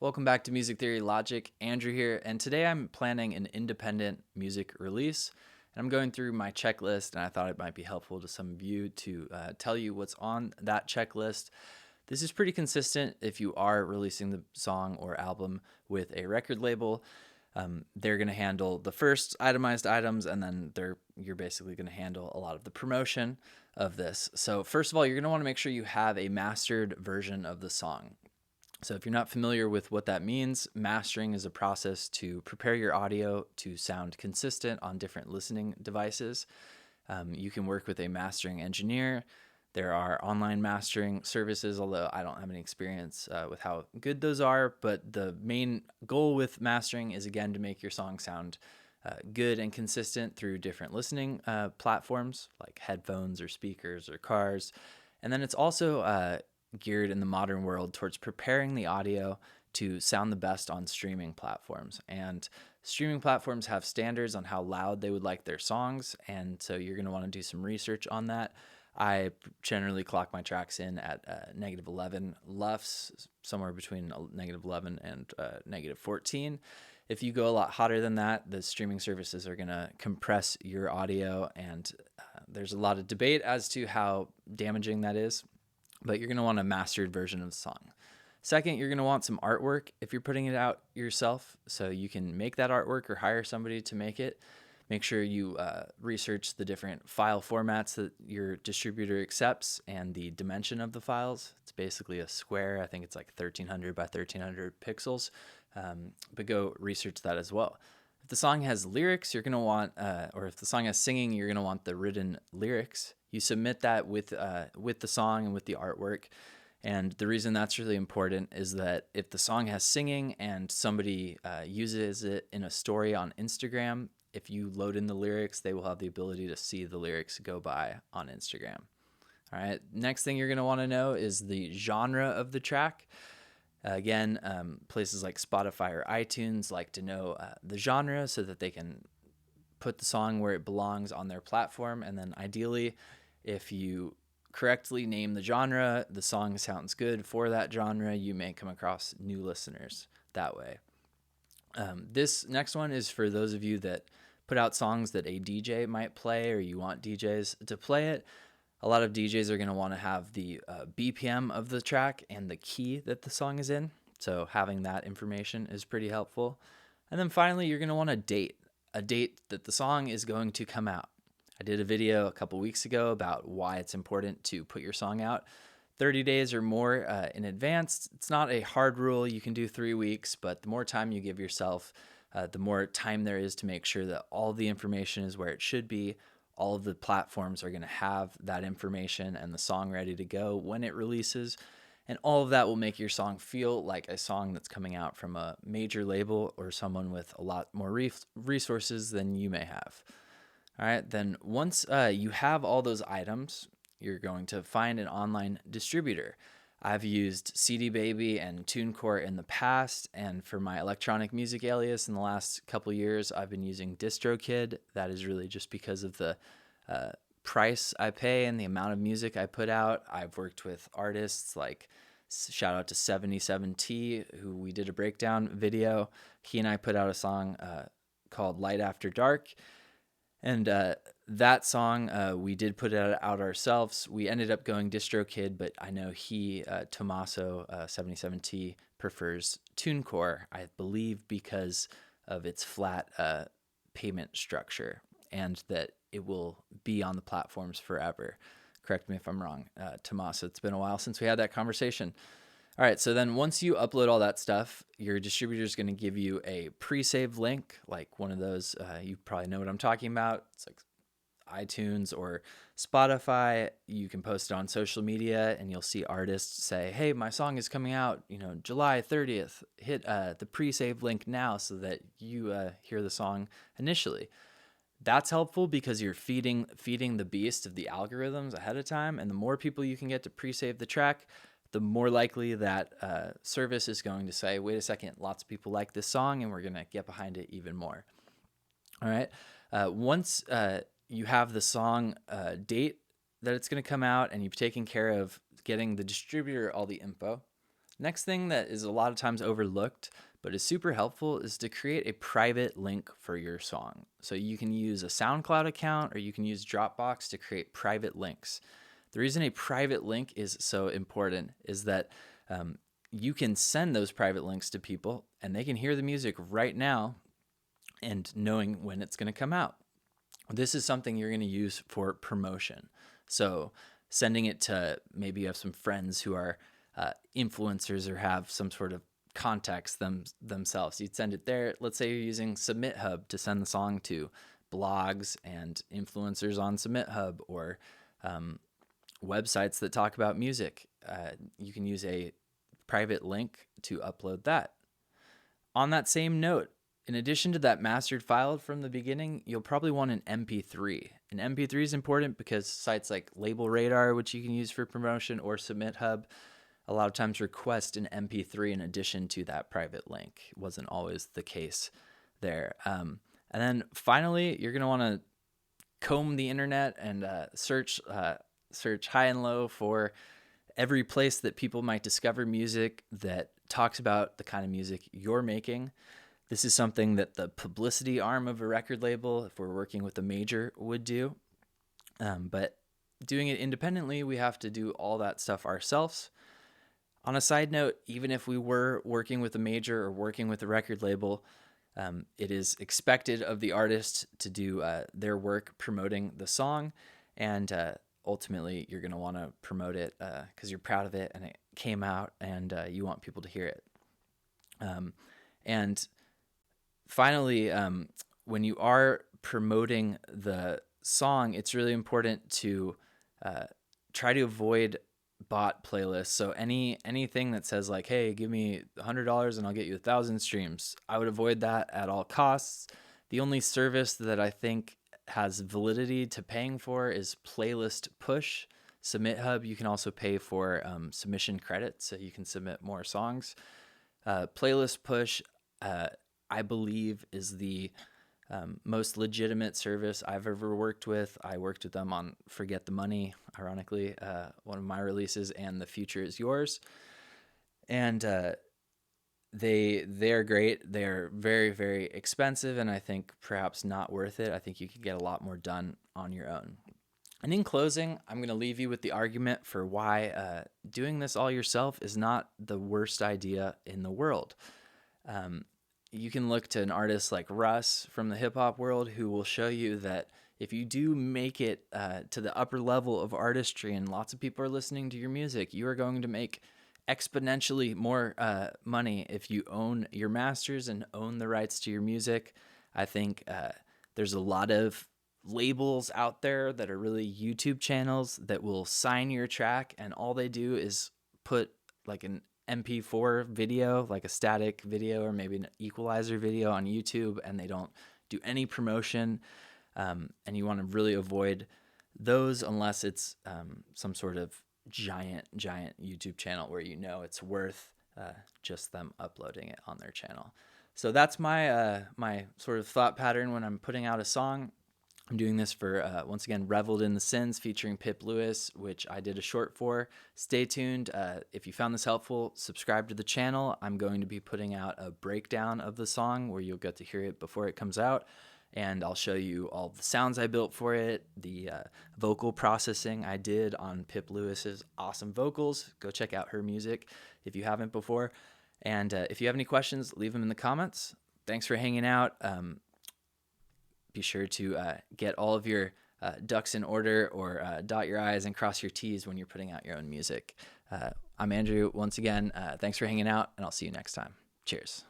Welcome back to Music Theory Logic. Andrew here, and today I'm planning an independent music release. And I'm going through my checklist, and I thought it might be helpful to some of you to tell you what's on that checklist. This is pretty consistent if you are releasing the song or album with a record label. They're going to handle the first itemized items, and then you're basically going to handle a lot of the promotion of this. So first of all, you're going to want to make sure you have a mastered version of the song. So if you're not familiar with what that means, mastering is a process to prepare your audio to sound consistent on different listening devices. You can work with a mastering engineer. There are online mastering services, although I don't have any experience with how good those are. But the main goal with mastering is, again, to make your song sound good and consistent through different listening platforms like headphones or speakers or cars. And then it's also geared in the modern world towards preparing the audio to sound the best on streaming platforms. And streaming platforms have standards on how loud they would like their songs, and so you're going to want to do some research on that. I generally clock my tracks in at negative 11 LUFS, somewhere between negative 11 and negative 14. If you go a lot hotter than that, the streaming services are going to compress your audio, and there's a lot of debate as to how damaging that is. But you're going to want a mastered version of the song. Second, you're going to want some artwork if you're putting it out yourself, so you can make that artwork or hire somebody to make it. Make sure you research the different file formats that your distributor accepts and the dimension of the files. It's basically a square. I think it's like 1300 by 1300 pixels, but go research that as well. If the song has lyrics, you're going to want, or if the song has singing, you're going to want the written lyrics. You submit that with the song and with the artwork. And the reason that's really important is that if the song has singing and somebody uses it in a story on Instagram, if you load in the lyrics, they will have the ability to see the lyrics go by on Instagram. All right. Next thing you're going to want to know is the genre of the track. Again, places like Spotify or iTunes like to know the genre so that they can put the song where it belongs on their platform. And then ideally, if you correctly name the genre, the song sounds good for that genre, you may come across new listeners that way. This next one is for those of you that put out songs that a DJ might play, or you want DJs to play it. A lot of DJs are going to want to have the BPM of the track and the key that the song is in. So having that information is pretty helpful. And then finally, you're going to want a date that the song is going to come out. I did a video a couple weeks ago about why it's important to put your song out 30 days or more in advance. It's not a hard rule. You can do 3 weeks, but the more time you give yourself, the more time there is to make sure that all the information is where it should be. All of the platforms are going to have that information and the song ready to go when it releases. And all of that will make your song feel like a song that's coming out from a major label or someone with a lot more resources than you may have. All right, then once you have all those items, you're going to find an online distributor. I've used CD Baby and TuneCore in the past, and for my electronic music alias in the last couple years, I've been using DistroKid. That is really just because of the price I pay and the amount of music I put out. I've worked with artists like, shout out to 77T, who we did a breakdown video. He and I put out a song called Light After Dark. And that song, we did put it out ourselves. We ended up going DistroKid, but I know Tommaso, 77T, prefers TuneCore, I believe because of its flat payment structure and that it will be on the platforms forever. Correct me if I'm wrong, Tommaso. It's been a while since we had that conversation. All right, so then once you upload all that stuff, your distributor is going to give you a pre-save link, like one of those. You probably know what I'm talking about. It's like iTunes or Spotify. You can post it on social media, and you'll see artists say, "Hey, my song is coming out, July 30th. Hit the pre-save link now so that you hear the song initially." That's helpful because you're feeding the beast of the algorithms ahead of time, and the more people you can get to pre-save the track, the more likely that service is going to say, wait a second, lots of people like this song, and we're going to get behind it even more. All right. Once you have the song date that it's going to come out and you've taken care of getting the distributor all the info, Next thing that is a lot of times overlooked, but is super helpful, is to create a private link for your song. So you can use a SoundCloud account or you can use Dropbox to create private links. The reason a private link is so important is that you can send those private links to people and they can hear the music right now and knowing when it's going to come out. This is something you're going to use for promotion. So sending it to, maybe you have some friends who are influencers or have some sort of contacts themselves. You'd send it there. Let's say you're using Submit Hub to send the song to blogs and influencers on Submit Hub, or websites that talk about music. You can use a private link to upload that. On that same note, in addition to that mastered file from the beginning, you'll probably want an MP3. An MP3 is important because sites like Label Radar, which you can use for promotion, or Submit Hub, a lot of times request an MP3 in addition to that private link. It wasn't always the case there. And then finally, you're going to want to comb the internet and search high and low for every place that people might discover music that talks about the kind of music you're making. This is something that the publicity arm of a record label, if we're working with a major, would do. But doing it independently, we have to do all that stuff ourselves. On a side note, even if we were working with a major or working with a record label, it is expected of the artist to do their work promoting the song, and ultimately you're going to want to promote it because you're proud of it and it came out and you want people to hear it. And finally, when you are promoting the song, it's really important to try to avoid bot playlists. So anything that says like, hey, give me $100 and I'll get you 1,000 streams, I would avoid that at all costs. The only service that I think has validity to paying for is Playlist Push. Submit Hub, you can also pay for submission credits, so you can submit more songs. Playlist Push, I believe, is the most legitimate service I've ever worked with. I worked with them on Forget the Money, ironically, one of my releases, and The Future Is Yours. And they're great. They're very, very expensive, and I think perhaps not worth it. I think you could get a lot more done on your own. And in closing, I'm going to leave you with the argument for why doing this all yourself is not the worst idea in the world. You can look to an artist like Russ from the hip hop world who will show you that if you do make it to the upper level of artistry and lots of people are listening to your music, you are going to make exponentially more money if you own your masters and own the rights to your music. I think there's a lot of labels out there that are really YouTube channels that will sign your track, and all they do is put like an MP4 video, like a static video or maybe an equalizer video on YouTube, and they don't do any promotion. And you want to really avoid those unless it's some sort of giant YouTube channel where you know it's worth just them uploading it on their channel. So that's my my sort of thought pattern when I'm putting out a song. I'm doing this for, once again, Reveled in the Sins featuring Pip Lewis, which I did a short for. Stay tuned. If you found this helpful, subscribe to the channel. I'm going to be putting out a breakdown of the song where you'll get to hear it before it comes out. And I'll show you all the sounds I built for it, the vocal processing I did on Pip Lewis's awesome vocals. Go check out her music if you haven't before. And if you have any questions, leave them in the comments. Thanks for hanging out. Be sure to get all of your ducks in order, or dot your I's and cross your T's when you're putting out your own music. I'm Andrew. Once again, thanks for hanging out, and I'll see you next time. Cheers.